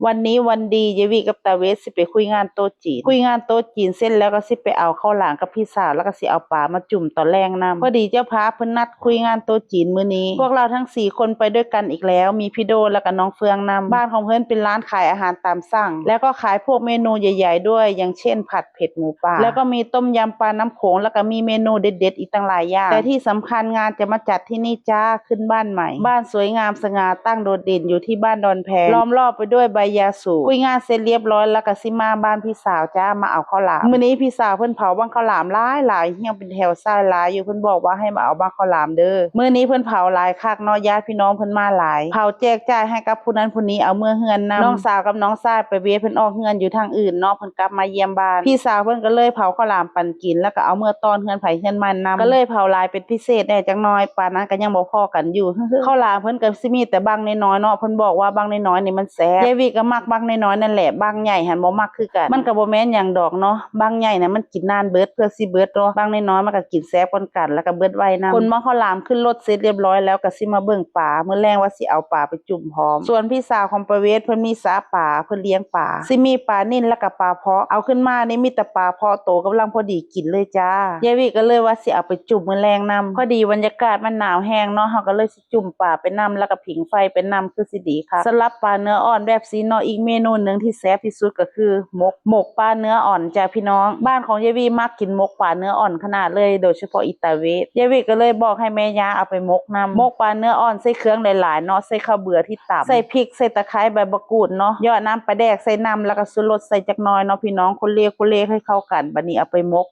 วันนี้วันดีเยวีกับตาเวสสิไปคุยงานโต๊ะจีนเสร็จแล้วก็สิไปเอาข้าวหลามกับพี่สาวแล้วก็สิเอาปลามาจุ่มตอนแรงนำพอดีเจ้าพาเพิ่นนัดคุยงานโต๊ะจีนมื้อนี้พวกเราทั้ง4คนไปด้วยกันอีกแล้วมีพี่โดแล้วก็น้องเฟืองนำบ้านของเพิ่นเป็นร้านขายอาหารตามสั่งแล้วก็ขายพวกเมนูใหญ่ๆด้วยอย่างเช่นผัดเผ็ดหมูป่าแล้วก็มีต้มยำปลาน้ำโขงแล้วก็มีเมนูเด็ดๆอีกตั้งหลายอย่างแต่ที่สำคัญงานจะมาจัดที่นี่จ้าขึ้นบ้านใหม่บ้านสวยงามสง่าตั้งโดดเด่นอยู่ที่บ้านดอนแพล้อมรอบไปด้วยใบยาสูบคุยงานเสร็จเรียบร้อยแล้วก็สิมาบ้านพี่สาวจ้ามาเอาข้าวหลามมื้อนี้พี่สาวเพิ่นเผาบ้างข้าวหลามหลายเฮียงเป็นแถวซ้ายหลายอยู่เพิ่นบอกว่าให้มาเอาบ้างข้าวหลามเด้อมื้อนี้เพิ่นเผาหลายคักเนาะญาติพี่น้องเพิ่นมาหลายเผาแจกจ่ายให้กับผู้นั้นผู้นี้เอาเมื่อเฮือนนำน้องสาวกับน้องชายไปเวียเพิ่นออกเฮือนอยู่ทางอื่นเนาะเพิ่นกลับมาเยี่ยมบ้านพี่สาวเพิ่นก็เลยเผาข้าวหลามปั่นกินแล้วก็เอาเมื่อตอนเฮือนไผเฮือนมันนำก็เลยเผาหลายเป็นพิเศษแน่จังน้อยปานนั้นก็ยังบ่พอกันอยู่ข้าวหลามเพิ่นก็สิมีแต่บางน้อยๆเนาะเพิ่นบอกว่าบางน้อยๆนี่มันแซ่บยายวิก็มักบางน้อยๆนั่นแหละบางใหญ่หันบ่มักคือกันมันก็บ่แม่นหยังดอกเนาะบางใหญ่น่ะมันกินนานเบิดเพื่อสิเบิดเนาะบางน้อยๆมันก็กินแซ่บกันแล้วก็เบิดไวนำคนมาข้าวหลามขึ้นรถเสร็จเรียบร้อยแล้วก็สิมาเบิ่งปลามื้อแลงว่าสิเอาปลาไปจุ่มพร้อมส่วนพี่สาวของประเวศเพิ่นมีสาปลาเพิ่นเลี้ยงปลาสิมีปลานิ่นแล้วก็ปลาเพาะเอาขึ้นมานี่มีแต่ปลาเพาะโตกำลังพอดีกินเลยจ้ายายวิก็เลยว่าสิเอาไปจุ่มมื้อแลงนำพอดีบรรยากาศมันหนาวแห้งเนาะเฮาก็เลยสิจุ่มปลาไปนำแล้วก็ผิงไฟไปนำคือสิดีค่ะสำหรับปลาเนื้ออ่อนแบบสีเนาะอีกเมนูนึงที่แซ่บที่สุดก็คือหมกปลาเนื้ออ่อนจ้าพี่น้องบ้านของยายวิมักกินหมกปลาเนื้ออ่อนขนาดเลยโดยเฉพาะอิตาเวสยายวิก็เลยบอกให้แม่ย่าเอาไปหมกปลาเนื้ออ่อนใส่เครื่องหลายๆเนาะใส่ข้าวเบื่อที่ตำใส่พริกใส่ตะไคร้ใบมะกรูดเนาะยอดน้ำปลาแดกใส่น้ำแล้วก็ชูรสใส่จักหน่อยเนาะพี่น้องคนเลให้เข้ากันบัดนี้เอาไปหมก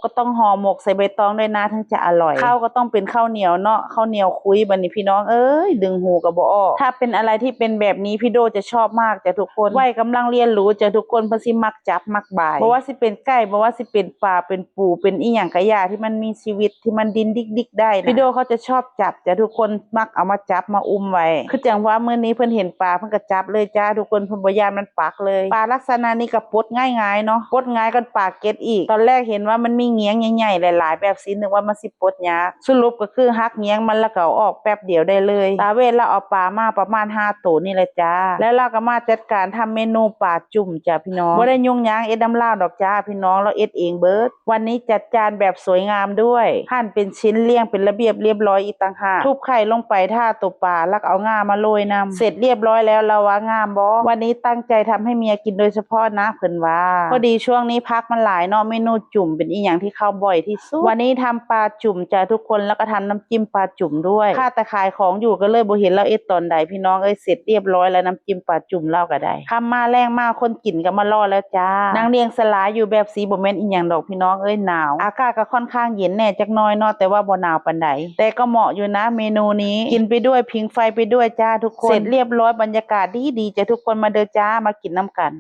ก็ต้องห่อหมกใส่ใบตองด้วยนะถึงจะอร่อยข้าวก็ต้องเป็นข้าวเหนียวเนาะข้าวเหนียวคุยบัดนี้พี่น้องเอ้ยดึงหูก็บ่ออกถ้าเป็นอะไรที่เป็นแบบนี้พี่โดจะชอบมากจ้ะทุกคนวัยกำลังเรียนรู้จ้ะทุกคนเพิ่นสิมักจับมักบ่ายบ่ว่าสิเป็นไก่บ่ว่าสิเป็นปลาเป็นปูเป็นอีหยังกะยาที่มันมีชีวิตที่มันดินดิกได้นะพี่โดเขาจะชอบจับจ้ะทุกคนมักเอามาจับมาอุ้มไว้คือจังว่ามื้อนี้เพิ่นเห็นปลาเพิ่นก็จับเลยจ้าทุกคนเพิ่นบ่ย่านมันปักเลยปลาลักษณะนี้ก็ปลดง่ายๆเนาะปลดง่ายกว่าปลาเก็ดอีกตอนแรกเห็นว่ามันมีเงี้ยงใหญ่ๆหลายๆแบบสินึกว่ามันสิปลดยากสรุปก็คือหักเงี้ยงมันแล้วก็เอาออกแป๊บเดียวได้เลยตาเวทเราเอาปลามาประมาณ5ตัวนี่แหละจ้าแล้วเราก็มาจัดการทำเมนูปลาจุ่มจ้ะพี่น้องบ่ได้ยุ่งยากเอ็ดน้ำลาวดอกจ้าพี่น้องเราเอ็ดเองเบิดวันนี้จัดจานแบบสวยงามด้วยหั่นเป็นชิ้นเรียงเป็นระเบียบเรียบร้อยอีกต่างหากทุบไข่ลงไปท่าตัวปลาแล้วก็เอาง่ามาโรยนำเสร็จเรียบร้อยแล้วเราว่างามบ่วันนี้ตั้งใจทำให้เมียกินโดยเฉพาะนะเพิ่นว่าพอดีช่วงนี้พักมันหลายเนาะเมนูจุ่มเป็นอีหยังที่เข้าบ่อยที่สุดวันนี้ทำปลาจุ่มจ้ะทุกคนแล้วก็ทำน้ำจิ้มปลาจุ่มด้วยข้าแต่ขายของอยู่ก็เลยบ่เห็นเราเอ็ดตอนใดพี่น้องเอ้ยเสร็จเรียบร้อยแล้วน้ำจิ้มปลาจุ่มเล่าก็ได้ทำมาแรงมากคนกินก็มารอแล้วจ้านางเรียงสลายอยู่แบบสีบ่แม่นอีหยังดอกพี่น้องเอ้ยหนาวอากาศก็ค่อนข้างเย็นแน่จักหน่อยเนาะแต่ว่าบ่หนาวปานใดแต่ก็เหมาะอยู่นะเมนูนี้กินไปด้วยพิงไฟไปด้วยจ้าทุกคนเสร็จเรียบร้อยบรรยากาศดีๆจ้ะทุกคนมาเด้อจ้ามากินน้ำกัน